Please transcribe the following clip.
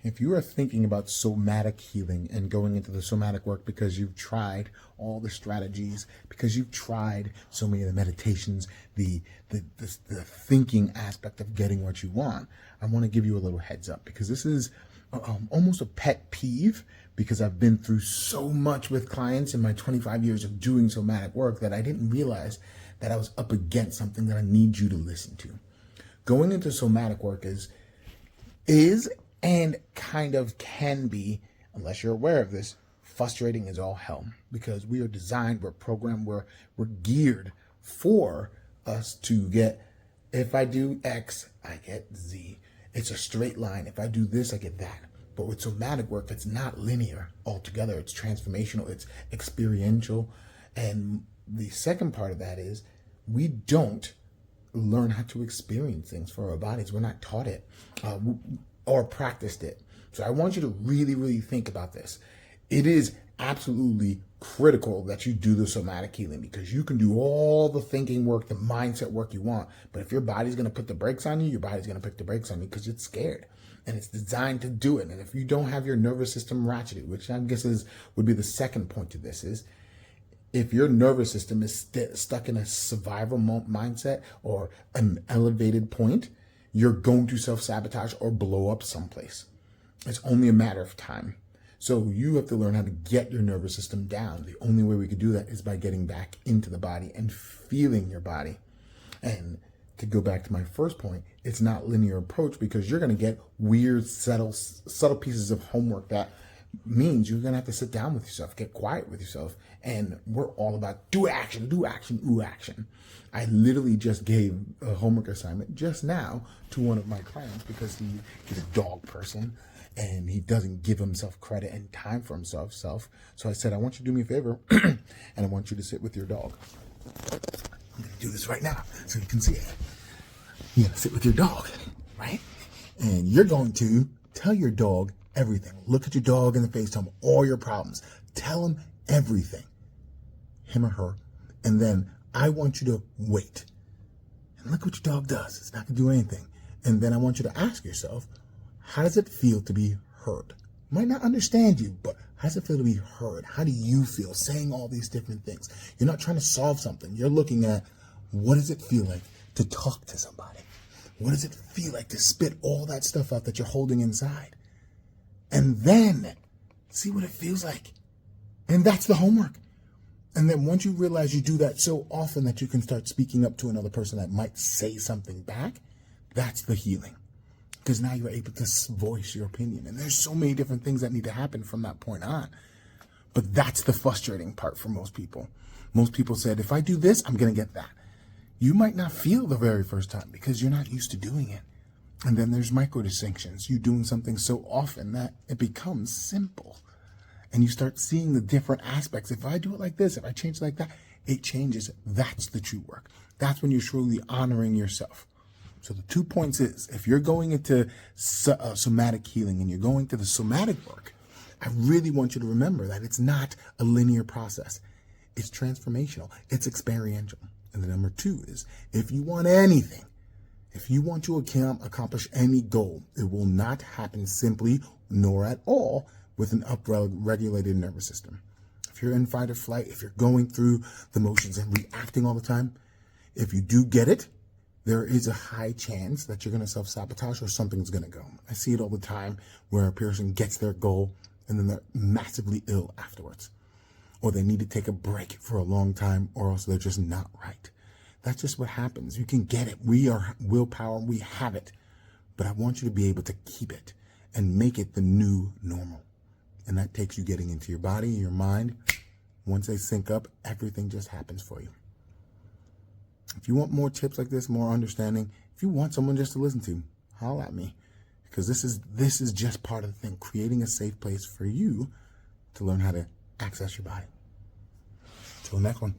If you are thinking about somatic healing and going into the somatic work because you've tried all the strategies, because you've tried so many of the meditations, the thinking aspect of getting what you want, I want to give you a little heads up, because this is almost a pet peeve, because I've been through so much with clients in my 25 years of doing somatic work that I didn't realize that I was up against something that I need you to listen to. Going into somatic work is and kind of can be, unless you're aware of this, frustrating as all hell, because we are designed, we're programmed, we're geared for us to get, if I do X, I get Z. It's a straight line. If I do this, I get that. But with somatic work, it's not linear altogether. It's transformational, it's experiential. And the second part of that is we don't learn how to experience things for our bodies. We're not taught it or practiced it. So I want you to really, really think about this. It is absolutely critical that you do the somatic healing, because you can do all the thinking work, the mindset work you want. But if your body's going to put the brakes on you, your body's going to put the brakes on you because it's scared. And it's designed to do it. And if you don't have your nervous system ratcheted, which I guess would be the second point to this, is if your nervous system is stuck in a survival mindset or an elevated point, you're going to self-sabotage or blow up someplace. It's only a matter of time. So you have to learn how to get your nervous system down. The only way we could do that is by getting back into the body and feeling your body. And to go back to my first point, it's not linear approach, because you're going to get weird, subtle pieces of homework that means you're going to have to sit down with yourself, get quiet with yourself. And we're all about do action, ooh, action. I literally just gave a homework assignment just now to one of my clients, because he's a dog person and he doesn't give himself credit and time for himself. So I said, I want you to do me a favor and I want you to sit with your dog. I'm going to do this right now so you can see it. You're going to sit with your dog, right? And you're going to tell your dog everything. Look at your dog in the face, tell him all your problems. Tell him everything, him or her. And then I want you to wait and look what your dog does. It's not going to do anything. And then I want you to ask yourself, how does it feel to be heard? Might not understand you, but how does it feel to be heard? How do you feel saying all these different things? You're not trying to solve something. You're looking at, what does it feel like to talk to somebody? What does it feel like to spit all that stuff out that you're holding inside? And then see what it feels like. And that's the homework. And then once you realize you do that so often that you can start speaking up to another person that might say something back, that's the healing. Because now you're able to voice your opinion. And there's so many different things that need to happen from that point on. But that's the frustrating part for most people. Most people said, if I do this, I'm going to get that. You might not feel the very first time because you're not used to doing it. And then there's micro distinctions. You're doing something so often that it becomes simple. And you start seeing the different aspects. If I do it like this, if I change it like that, it changes. That's the true work. That's when you're truly honoring yourself. So the 2 points is, if you're going into somatic healing and you're going to the somatic work, I really want you to remember that it's not a linear process. It's transformational. It's experiential. And the number 2 is, if you want anything, if you want to accomplish any goal, it will not happen simply nor at all with an upregulated nervous system. If you're in fight or flight, if you're going through the motions and reacting all the time, if you do get it, there is a high chance that you're going to self-sabotage or something's going to go. I see it all the time where a person gets their goal and then they're massively ill afterwards. Or they need to take a break for a long time, or else they're just not right. That's just what happens. You can get it. We are willpower. We have it. But I want you to be able to keep it and make it the new normal. And that takes you getting into your body, your mind. Once they sync up, everything just happens for you. If you want more tips like this, more understanding, if you want someone just to listen to, holler at me. Because this is just part of the thing, creating a safe place for you to learn how to access your body. Till next one.